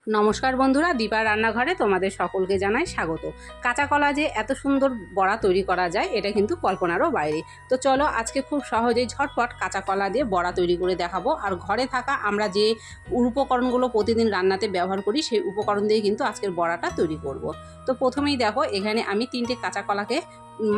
নমস্কার বন্ধুরা, দীপার রান্নাঘরে তোমাদের সকলকে জানাই স্বাগত। কাঁচা কলা যে এত সুন্দর বড়া তৈরি করা যায় এটা কিন্তু কল্পনারও বাইরে। তো চলো আজকে খুব সহজেই ঝটপট কাঁচা কলা দিয়ে বড়া তৈরি করে দেখাবো। আর ঘরে থাকা আমরা যে উপকরণগুলো প্রতিদিন রান্নাতে ব্যবহার করি সেই উপকরণ দিয়ে কিন্তু আজকের বড়াটা তৈরি করব। তো প্রথমেই দেখো এখানে আমি 3টে কাঁচা কলাকে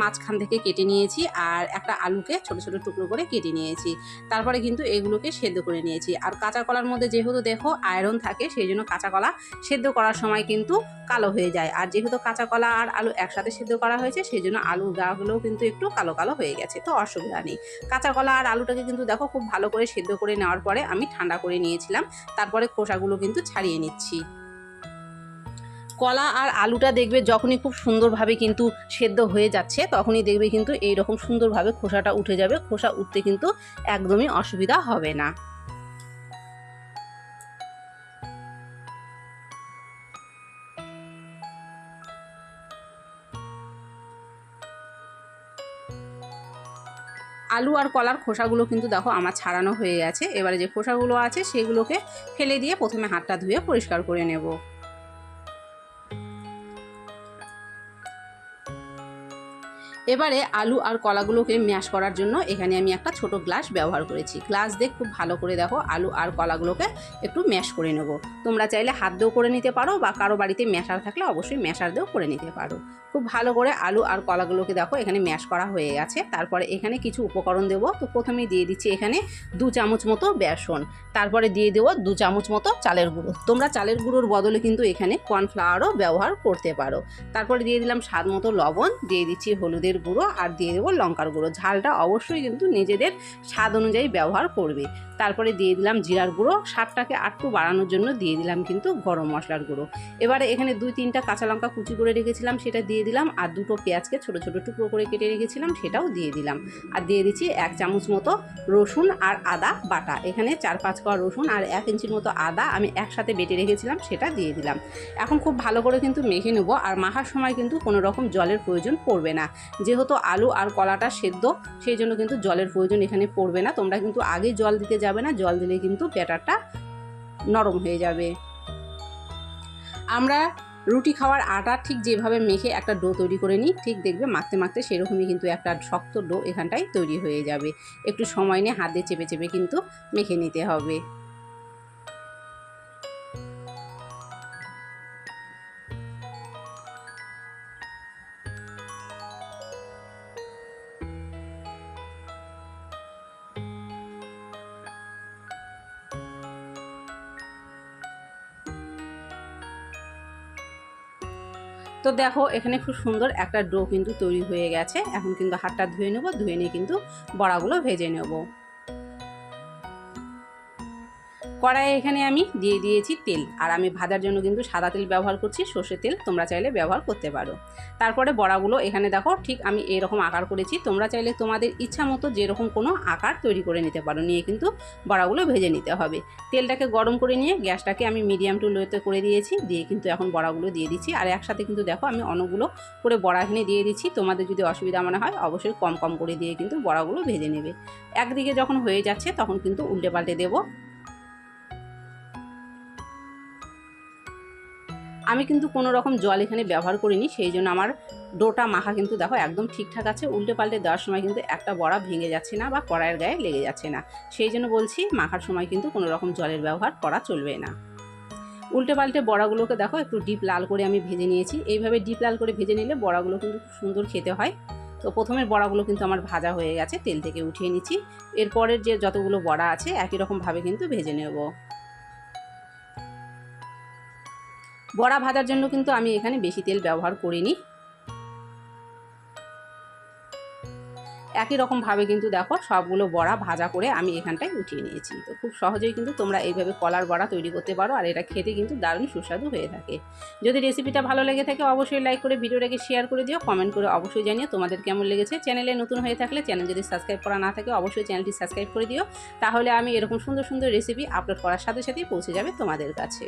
মাঝখান থেকে কেটে নিয়েছি আর একটা আলুকে ছোট ছোট টুকরো করে কেটে নিয়েছি। তারপরে কিন্তু এগুলোকে সেদ্ধ করে নিয়েছি। আর কাঁচা কলার মধ্যে যেহেতু দেখো আয়রন থাকে সেই জন্য কাঁচা কলা সেদ্ধ করার সময় কিন্তু কালো হয়ে যায়। আর যেহেতু কাঁচা কলা আর আলু একসাথে সেদ্ধ করা হয়েছে সেই জন্য আলুর গাগুলোও কিন্তু একটু কালো কালো হয়ে গেছে, তো অসুবিধা নেই। কাঁচা কলা আর আলুটাকে কিন্তু দেখো খুব ভালো করে সেদ্ধ করে নেওয়ার পরে আমি ঠান্ডা করে নিয়েছিলাম। তারপরে খোসাগুলো কিন্তু ছাড়িয়ে নিচ্ছি। কলা আর আলুটা দেখবে যখনই খুব সুন্দরভাবে কিন্তু সেদ্ধ হয়ে যাচ্ছে তখনই দেখবে কিন্তু এইরকম সুন্দরভাবে খোসাটা উঠে যাবে। খোসা উঠতে কিন্তু একদমই অসুবিধা হবে না। আলু আর কলার খোসাগুলো কিন্তু দেখো আমার ছাড়ানো হয়ে গেছে। এবারে যে খোসাগুলো আছে সেগুলোকে ফেলে দিয়ে প্রথমে হাতটা ধুয়ে পরিষ্কার করে নেব। এবারে আলু আর কলাগুলোকে ম্যাশ করার জন্য এখানে আমি একটা ছোট গ্লাস ব্যবহার করেছি। গ্লাস দিয়ে খুব ভালো করে দেখো আলু আর কলাগুলোকে একটু ম্যাশ করে নেব। তোমরা চাইলে হাত দিয়েও করে নিতে পারো বা কারো বাড়িতে ম্যাশার থাকলে অবশ্যই ম্যাশার দিয়েও করে নিতে পারো। খুব ভালো করে আলু আর কলাগুলোকে দেখো এখানে ম্যাশ করা হয়ে গেছে। তারপরে এখানে কিছু উপকরণ দেবো। তো প্রথমেই দিয়ে দিচ্ছি এখানে 2 চামচ মতো বেসন। তারপরে দিয়ে দেবো 2 চামচ মতো চালের গুঁড়ো। তোমরা চালের গুঁড়োর বদলে কিন্তু এখানে কর্নফ্লাওয়ারও ব্যবহার করতে পারো। তারপরে দিয়ে দিলাম স্বাদ মতো লবণ, দিয়ে দিচ্ছি হলুদের গুঁড়ো আর দিয়ে দেবো লঙ্কার গুঁড়ো। ঝালটা অবশ্যই কিন্তু নিজেদের স্বাদ অনুযায়ী ব্যবহার করবে। তারপরে দিয়ে দিলাম জিরার গুঁড়ো, স্বাদটাকে আরটু বাড়ানোর জন্য দিয়ে দিলাম কিন্তু গরম মশলার গুঁড়ো। এবারে এখানে 2-3টা কাঁচা লঙ্কা কুচি করে রেখেছিলাম সেটা দিয়ে দিলাম। আর 2টো পেঁয়াজকে ছোট ছোট টুকরো করে কেটে রেখেছিলাম সেটাও দিয়ে দিলাম। আর দিয়ে দিচ্ছি 1 চামচ মতো রসুন আর আদা বাটা। এখানে 4-5 কোয়া রসুন আর 1 ইঞ্চির মতো আদা আমি একসাথে বেটে রেখেছিলাম সেটা দিয়ে দিলাম। এখন খুব ভালো করে কিন্তু মেখে নেব। আর মাখার সময় কিন্তু কোনো রকম জলের প্রয়োজন পড়বে না। যেহেতু আলু আর কলাটা সেদ্ধ সেই জন্য কিন্তু জলের প্রয়োজন এখানে পড়বে না। তোমরা কিন্তু আগে জল দিতে যাবে না, জল দিলে কিন্তু ব্যাটারটা নরম হয়ে যাবে। আমরা রুটি খাওয়ার আটা ঠিক যেভাবে মেখে একটা ডো তৈরি করে নিই, ঠিক দেখবে মাখতে মাখতে সেরকমই কিন্তু একটা শক্ত ডো এখানটাই তৈরি হয়ে যাবে। একটু সময় নিয়ে হাত দিয়ে চেপে চেপে কিন্তু মেখে নিতে হবে। তো দেখো এখানে খুব সুন্দর একটা ডো কিন্তু তৈরি হয়ে গেছে। এখন কিন্তু হাতটা ধুয়ে নেব, ধুয়ে নিয়ে কিন্তু বড়াগুলো ভেজে নেব। কড়াইয়ে এখানে আমি দিয়ে দিয়েছি তেল। আর আমি ভাজার জন্য কিন্তু সাদা তেল ব্যবহার করছি, সর্ষের তেল তোমরা চাইলে ব্যবহার করতে পারো। তারপরে বড়াগুলো এখানে দেখো ঠিক আমি এরকম আকার করেছি। তোমরা চাইলে তোমাদের ইচ্ছা মতো যেরকম কোনো আকার তৈরি করে নিতে পারো। নিয়ে কিন্তু বড়াগুলো ভেজে নিতে হবে। তেলটাকে গরম করে নিয়ে গ্যাসটাকে আমি মিডিয়াম টু লোতে করে দিয়েছি। দিয়ে কিন্তু এখন বড়াগুলো দিয়ে দিচ্ছি। আর একসাথে কিন্তু দেখো আমি অনেকগুলো করে বড়া এখানে দিয়ে দিচ্ছি। তোমাদের যদি অসুবিধা মনে হয় অবশ্যই কম কম করে দিয়ে কিন্তু বড়াগুলো ভেজে নেবে। একদিকে যখন হয়ে যাচ্ছে তখন কিন্তু উল্টে পাল্টে দেবো। আমি কিন্তু কোনো রকম জল এখানে ব্যবহার করিনি, সেই জন্য আমার ডোটা মাখা কিন্তু দেখো একদম ঠিকঠাক আছে। উল্টে পাল্টে দেওয়ার সময় কিন্তু একটা বড়া ভেঙে যাচ্ছে না বা কড়াইয়ের গায়ে লেগে যাচ্ছে না। সেই জন্য বলছি মাখার সময় কিন্তু কোনো রকম জলের ব্যবহার করা চলবে না। উল্টে পাল্টে বড়াগুলোকে দেখো একটু ডিপ লাল করে আমি ভেজে নিয়েছি। এইভাবে ডিপ লাল করে ভেজে নিলে বড়াগুলো কিন্তু খুব সুন্দর খেতে হয়। তো প্রথমের বড়াগুলো কিন্তু আমার ভাজা হয়ে গেছে, তেল থেকে উঠিয়ে নিচ্ছি। এরপরের যে যতগুলো বড়া আছে একই রকমভাবে কিন্তু ভেজে নেব। বড়া ভাজার জন্য কিন্তু আমি এখানে বেশি তেল ব্যবহার করিনি। একই রকমভাবে কিন্তু দেখো সবগুলো বড়া ভাজা করে আমি এখানটায় উঠিয়ে নিয়েছি। তো খুব সহজেই কিন্তু তোমরা এইভাবে কলার বড়া তৈরি করতে পারো। আর এটা খেতে কিন্তু দারুণ সুস্বাদু হয়ে থাকে। যদি রেসিপিটা ভালো লেগে থাকে অবশ্যই লাইক করে ভিডিওটাকে শেয়ার করে দিও। কমেন্ট করে অবশ্যই জানিও তোমাদের কেমন লেগেছে। চ্যানেলে নতুন হয়ে থাকলে চ্যানেল যদি সাবস্ক্রাইব করা না থাকে অবশ্যই চ্যানেলটি সাবস্ক্রাইব করে দিও। তাহলে আমি এরকম সুন্দর সুন্দর রেসিপি আপলোড করার সাথে সাথেই পৌঁছে যাবে তোমাদের কাছে।